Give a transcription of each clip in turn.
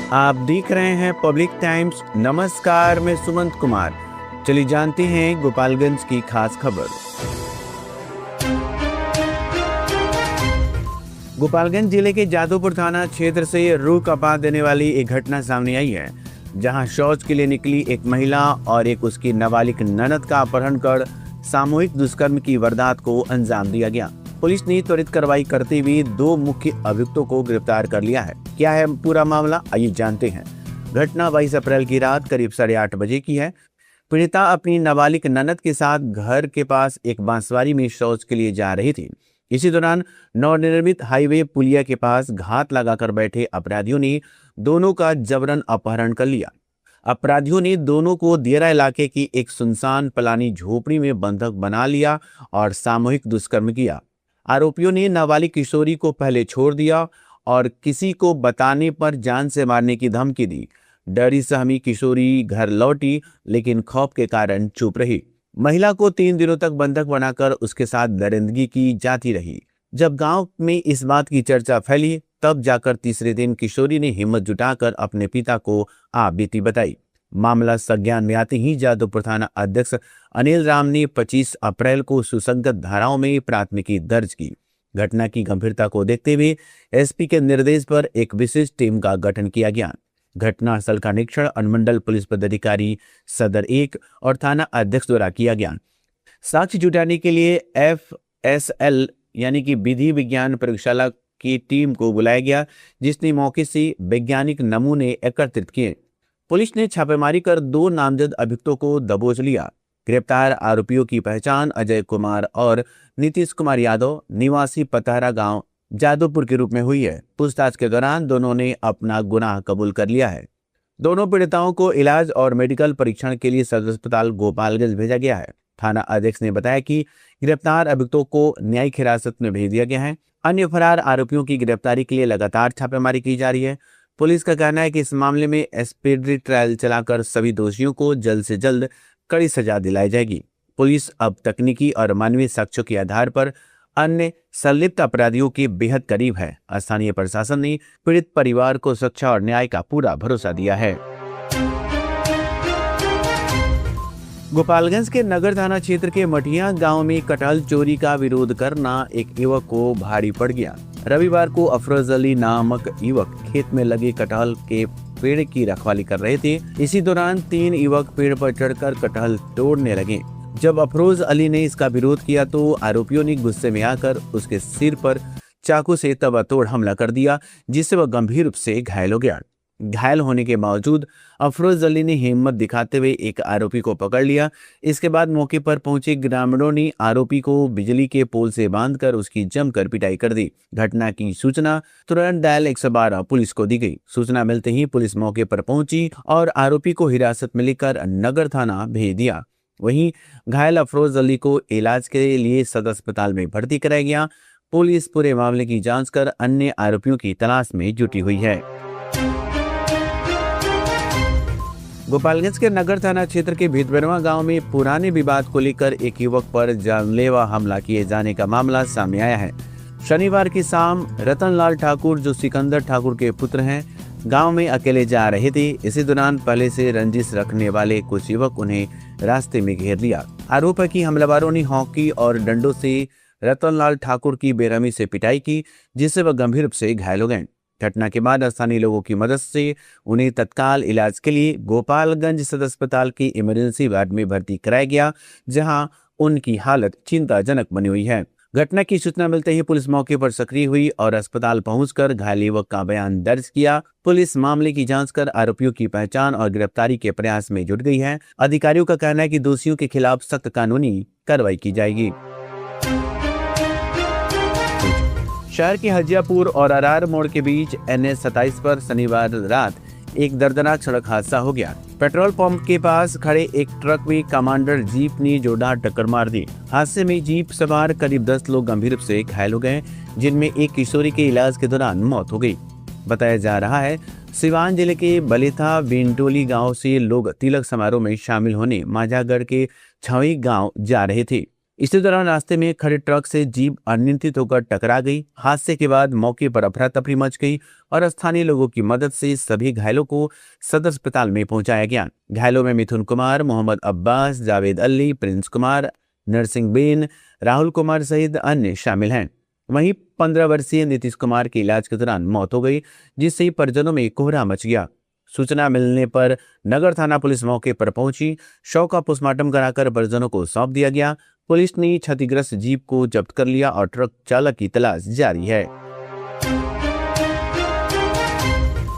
आप देख रहे हैं पब्लिक टाइम्स। नमस्कार, मैं सुमंत कुमार। चलिए जानते हैं गोपालगंज की खास खबर। गोपालगंज जिले के जादूपुर थाना क्षेत्र से रूह कपा देने वाली एक घटना सामने आई है, जहां शौच के लिए निकली एक महिला और एक उसकी नाबालिग ननद का अपहरण कर सामूहिक दुष्कर्म की वारदात को अंजाम दिया गया। पुलिस ने त्वरित कार्रवाई करते हुए 2 मुख्य अभियुक्तों को गिरफ्तार कर लिया है। क्या है पूरा मामला, आइए जानते हैं। घटना 22 अप्रैल की रात करीब 8:30 बजे की है। पीड़िता अपनी नाबालिग ननद के साथ घर के पास एक बांसवारी में शौच के लिए जा रही थी। इसी दौरान नवनिर्मित हाईवे पुलिया के पास घात लगाकर बैठे अपराधियों ने दोनों का जबरन अपहरण कर लिया। अपराधियों ने दोनों को दियरा इलाके की एक सुनसान पलानी झोपड़ी में बंधक बना लिया और सामूहिक दुष्कर्म किया। आरोपियों ने नाबालिग किशोरी को पहले छोड़ दिया और किसी को बताने पर जान से मारने की धमकी दी। डरी सहमी किशोरी घर लौटी, लेकिन खौफ के कारण चुप रही। महिला को 3 दिनों तक बंधक बनाकर उसके साथ दरिंदगी की जाती रही। जब गांव में इस बात की चर्चा फैली, तब जाकर तीसरे दिन किशोरी ने हिम्मत जुटाकर अपने पिता को आपबीती बताई। मामला संज्ञान में आते ही जादूपुर थाना अध्यक्ष अनिल राम ने 25 अप्रैल को सुसंगत धाराओं में प्राथमिकी दर्ज की। घटना की गंभीरता को देखते हुए एसपी के निर्देश पर एक विशेष टीम का गठन किया गया। घटनास्थल का निरीक्षण अनुमंडल पुलिस पदाधिकारी सदर 1 और थाना अध्यक्ष द्वारा किया गया। साक्ष्य जुटाने के लिए FSL यानी कि विधि विज्ञान प्रयोगशाला की टीम को बुलाया गया, जिसने मौके से वैज्ञानिक नमूने एकत्रित किए। पुलिस ने छापेमारी कर 2 नामजद अभियुक्तों को दबोच लिया। गिरफ्तार आरोपियों की पहचान अजय कुमार और नीतीश कुमार यादव निवासी पतारा गांव जादूपुर के रूप में हुई है। पूछताछ के दौरान दोनों ने अपना गुनाह कबूल कर लिया है। दोनों पीड़िताओं को इलाज और मेडिकल परीक्षण के लिए सदर अस्पताल गोपालगंज भेजा गया है। थाना अध्यक्ष ने बताया कि गिरफ्तार अभियुक्तों को न्यायिक हिरासत में भेज दिया गया है। अन्य फरार आरोपियों की गिरफ्तारी के लिए लगातार छापेमारी की जा रही है। पुलिस का कहना है कि इस मामले में स्पीड ट्रायल चलाकर सभी दोषियों को जल्द से जल्द कड़ी सजा दिलाई जाएगी। पुलिस अब तकनीकी और मानवीय साक्ष्यों के आधार पर अन्य संलिप्त अपराधियों के बेहद करीब है। स्थानीय प्रशासन ने पीड़ित परिवार को सुरक्षा और न्याय का पूरा भरोसा दिया है। गोपालगंज के नगर थाना क्षेत्र के मठिया गांव में कटहल चोरी का विरोध करना एक युवक को भारी पड़ गया। रविवार को अफरोज अली नामक युवक खेत में लगे कटहल के पेड़ की रखवाली कर रहे थे। इसी दौरान 3 युवक पेड़ पर चढ़कर कटहल तोड़ने लगे। जब अफरोज अली ने इसका विरोध किया तो आरोपियों ने गुस्से में आकर उसके सिर पर चाकू से ताबड़तोड़ हमला कर दिया, जिससे वह गंभीर रूप से घायल हो गया। घायल होने के बावजूद अफरोज अली ने हिम्मत दिखाते हुए एक आरोपी को पकड़ लिया। इसके बाद मौके पर पहुंचे ग्रामीणों ने आरोपी को बिजली के पोल से बांधकर उसकी जमकर पिटाई कर दी। घटना की सूचना तुरंत डायल 112 पुलिस को दी गई। सूचना मिलते ही पुलिस मौके पर पहुंची और आरोपी को हिरासत में लेकर नगर थाना भेज दिया। वहीं घायल अफरोज अली को इलाज के लिए सदर अस्पताल में भर्ती कराया गया। पुलिस पूरे मामले की जांच कर अन्य आरोपियों की तलाश में जुटी हुई है। गोपालगंज के नगर थाना क्षेत्र के भितबरवा गांव में पुराने विवाद को लेकर एक युवक पर जानलेवा हमला किए जाने का मामला सामने आया है। शनिवार की शाम रतनलाल ठाकुर, जो सिकंदर ठाकुर के पुत्र हैं, गांव में अकेले जा रहे थे। इसी दौरान पहले से रंजिश रखने वाले कुछ युवक उन्हें रास्ते में घेर लिया। आरोप है कि हमलावरों ने हॉकी और डंडों से रतनलाल ठाकुर की बेरहमी से पिटाई की, जिससे वह गंभीर रूप से घायल हो गए। घटना के बाद स्थानीय लोगों की मदद से उन्हें तत्काल इलाज के लिए गोपालगंज सदर अस्पताल की इमरजेंसी वार्ड में भर्ती कराया गया, जहां उनकी हालत चिंताजनक बनी हुई है। घटना की सूचना मिलते ही पुलिस मौके पर सक्रिय हुई और अस्पताल पहुंचकर घायल युवक का बयान दर्ज किया। पुलिस मामले की जांच कर आरोपियों की पहचान और गिरफ्तारी के प्रयास में जुट गई है। अधिकारियों का कहना है कि दोषियों के खिलाफ सख्त कानूनी कार्रवाई की जाएगी। शहर के हजियापुर और अरार मोड़ के बीच NH 27 पर शनिवार रात एक दर्दनाक सड़क हादसा हो गया। पेट्रोल पंप के पास खड़े एक ट्रक में कमांडर जीप ने जोरदार टक्कर मार दी। हादसे में जीप सवार करीब 10 लोग गंभीर रूप से घायल हो गए, जिनमें एक किशोरी के इलाज के दौरान मौत हो गई। बताया जा रहा है सिवान जिले के बलेथा बिंटोली गांव से लोग तिलक समारोह में शामिल होने माझागढ़ के छवी गांव जा रहे थे। इसी दौरान रास्ते में खड़े ट्रक से जीप अनियंत्रित होकर टकरा गई। हादसे के बाद मौके पर अफरा तफरी मच गई और स्थानीय लोगों की मदद से सभी घायलों को सदर अस्पताल में पहुंचाया गया। घायलों में मिथुन कुमार, मोहम्मद अब्बास, जावेद अली, प्रिंस कुमार, नरसिंह बेन, राहुल कुमार सहित अन्य शामिल हैं। वहीं 15 वर्षीय नीतीश कुमार की इलाज के दौरान मौत हो गई, जिससे परिजनों में कोहरा मच गया। सूचना मिलने पर नगर थाना पुलिस मौके पर पहुंची। शव का पोस्टमार्टम कराकर परिजनों को सौंप दिया गया। पुलिस ने क्षतिग्रस्त जीप को जब्त कर लिया और ट्रक चालक की तलाश जारी है।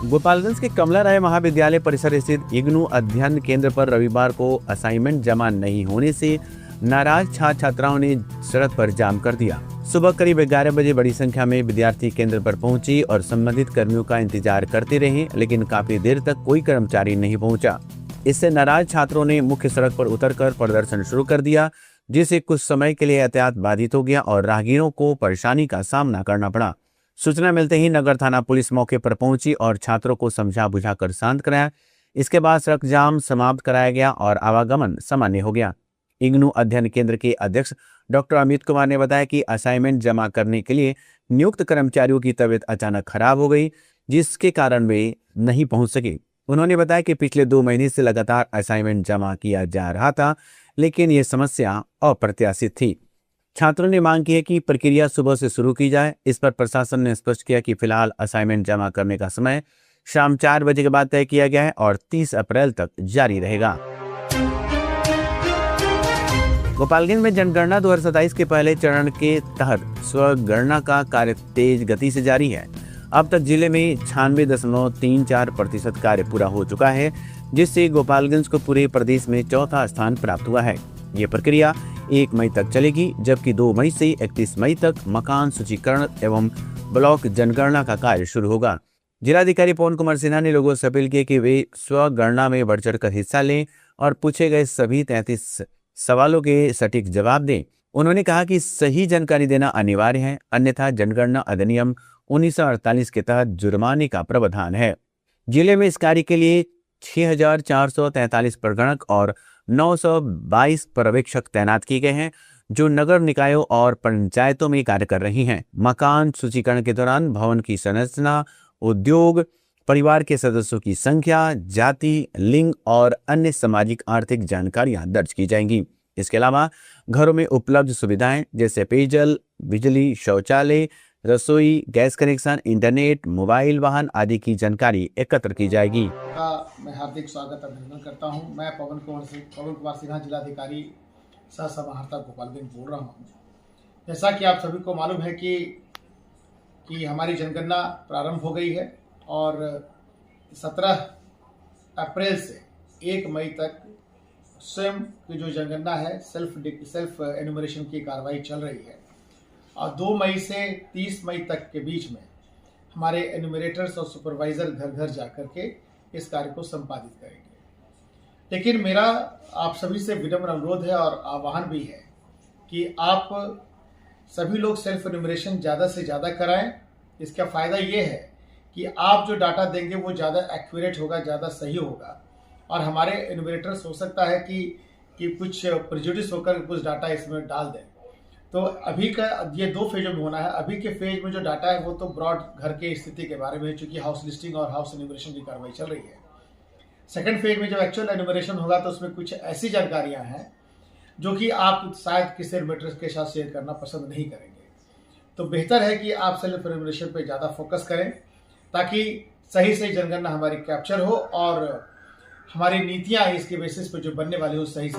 गोपालगंज के कमला राय महाविद्यालय परिसर स्थित इग्नू अध्ययन केंद्र पर रविवार को असाइनमेंट जमा नहीं होने से नाराज छात्र छात्राओं ने सड़क पर जाम कर दिया। सुबह करीब 11 बजे बड़ी संख्या में विद्यार्थी केंद्र पर पहुंचे और संबंधित कर्मियों का इंतजार करते रहे, लेकिन काफी देर तक कोई कर्मचारी नहीं पहुंचा। इससे नाराज छात्रों ने मुख्य सड़क पर उतरकर प्रदर्शन शुरू कर दिया, जिससे कुछ समय के लिए यातायात बाधित हो गया और राहगीरों को परेशानी का सामना करना पड़ा। सूचना मिलते ही नगर थाना पुलिस मौके पर पहुंची और छात्रों को समझा बुझाकर शांत कराया। इसके बाद सड़क जाम समाप्त कराया गया और आवागमन सामान्य हो गया। इग्नू अध्ययन केंद्र के अध्यक्ष डॉक्टर अमित कुमार ने बताया कि असाइनमेंट जमा करने के लिए नियुक्त कर्मचारियों की तबीयत अचानक खराब हो गई, जिसके कारण वे नहीं पहुंच सके। उन्होंने बताया कि पिछले 2 महीने से लगातार असाइनमेंट जमा किया जा रहा था, लेकिन ये समस्या अप्रत्याशित थी। छात्रों ने मांग की है कि प्रक्रिया सुबह से शुरू की जाए। इस पर प्रशासन ने स्पष्ट किया कि फिलहाल असाइनमेंट जमा करने का समय शाम 4 बजे के बाद तय किया गया है और 30 अप्रैल तक जारी रहेगा। गोपालगंज में जनगणना 2027 के पहले चरण के तहत स्वगणना का कार्य तेज गति से जारी है। अब तक जिले में 96.34% कार्य पूरा हो चुका है, जिससे गोपालगंज को पूरे प्रदेश में चौथा स्थान प्राप्त हुआ है। ये प्रक्रिया 1 मई तक चलेगी, जबकि 2 मई से 31 मई तक मकान सूचीकरण एवं ब्लॉक जनगणना का कार्य शुरू होगा। जिलाधिकारी पवन कुमार सिन्हा ने लोगों से अपील की कि वे स्वगणना में बढ़ चढ़कर हिस्सा लें और पूछे गए सभी 33 सवालों के सटीक जवाब दें। उन्होंने कहा कि सही जानकारी देना अनिवार्य है, अन्यथा जनगणना अधिनियम 1948 के तहत जुर्माने का प्रावधान है। जिले में इस कार्य के लिए 6443 प्रगणक और 922 पर्यवेक्षक तैनात किए गए हैं, जो नगर निकायों और पंचायतों में कार्य कर रही हैं। मकान सूचीकरण के दौरान भवन की संरचना, उद्योग, परिवार के सदस्यों की संख्या, जाति, लिंग और अन्य सामाजिक आर्थिक जानकारियां दर्ज की जाएंगी। इसके अलावा घरों में उपलब्ध सुविधाएं जैसे पेयजल, बिजली, शौचालय, रसोई, गैस कनेक्शन, इंटरनेट, मोबाइल वाहन आदि की जानकारी एकत्र की जाएगी। मैं हार्दिक स्वागत अभिनंदन करता हूं। मैं पवन कुमार सिन्हा, जिलाधिकारी सह समाहर्ता गोपालगंज बोल रहा हूं। जैसा कि आप सभी को मालूम है कि हमारी जनगणना प्रारंभ हो गई है और 17 अप्रैल से 1 मई तक स्वयं की जो जनगणना है सेल्फ एनुमरेशन की कार्रवाई चल रही है और 2 मई से 30 मई तक के बीच में हमारे एनुमरेटर्स और सुपरवाइजर घर घर जाकर के इस कार्य को संपादित करेंगे। लेकिन मेरा आप सभी से विनम्र अनुरोध है और आह्वान भी है कि आप सभी लोग सेल्फ एनुमरेशन ज़्यादा से ज़्यादा कराएं। इसका फ़ायदा ये है कि आप जो डाटा देंगे वो ज़्यादा एक्यूरेट होगा, ज़्यादा सही होगा और हमारे एनुमरेटर्स हो सकता है कि कुछ प्रेजुडिस होकर कुछ डाटा इसमें डाल दें। तो अभी का ये 2 फेजों में होना है। अभी के फेज में जो डाटा है वो तो ब्रॉड घर के स्थिति के बारे में है, चूँकि हाउस लिस्टिंग और हाउस एनुमरेशन की कार्रवाई चल रही है। सेकंड फेज में जब एक्चुअल एनुमरेशन होगा तो उसमें कुछ ऐसी जानकारियाँ हैं जो कि आप शायद किसी एनुमरेटर के साथ शेयर करना पसंद नहीं करेंगे। तो बेहतर है कि आप सेल्फ एनुमरेशन पर ज़्यादा फोकस करें ताकि सही सही जनगणना हमारी कैप्चर हो और हमारी नीतियाँ इसके बेसिस पर जो बनने वाली हो सही से।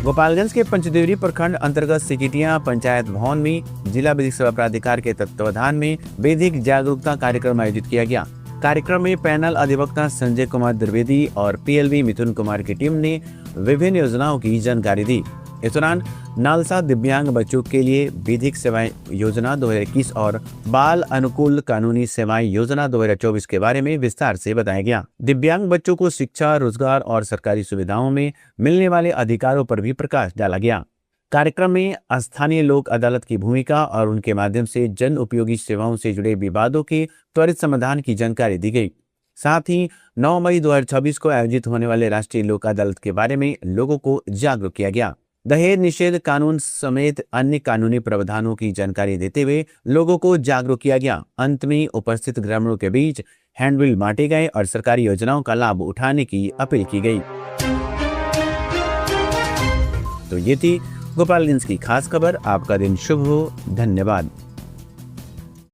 गोपालगंज के पंचदेवरी प्रखंड अंतर्गत सिकिटिया पंचायत भवन में जिला विधिक सेवा प्राधिकार के तत्वावधान में विधिक जागरूकता कार्यक्रम आयोजित किया गया। कार्यक्रम में पैनल अधिवक्ता संजय कुमार द्विवेदी और पीएलवी मिथुन कुमार की टीम ने विभिन्न योजनाओं की जानकारी दी। इस दौरान नालसा दिव्यांग बच्चों के लिए विधिक सेवाएं योजना 2021 और बाल अनुकूल कानूनी सेवाएं योजना 2024 के बारे में विस्तार से बताया गया। दिव्यांग बच्चों को शिक्षा, रोजगार और सरकारी सुविधाओं में मिलने वाले अधिकारों पर भी प्रकाश डाला गया। कार्यक्रम में स्थानीय लोक अदालत की भूमिका और उनके माध्यम से जन उपयोगी सेवाओं से जुड़े विवादों के त्वरित समाधान की जानकारी दी गई। साथ ही 9 मई 2026 को आयोजित होने वाले राष्ट्रीय लोक अदालत के बारे में लोगों को जागरूक किया गया। दहेज निषेध कानून समेत अन्य कानूनी प्रावधानों की जानकारी देते हुए लोगों को जागरूक किया गया। अंत में उपस्थित ग्रामीणों के बीच हैंडबिल बांटे गए और सरकारी योजनाओं का लाभ उठाने की अपील की गई। तो ये थी गोपालगंज की खास खबर। आपका दिन शुभ हो। धन्यवाद।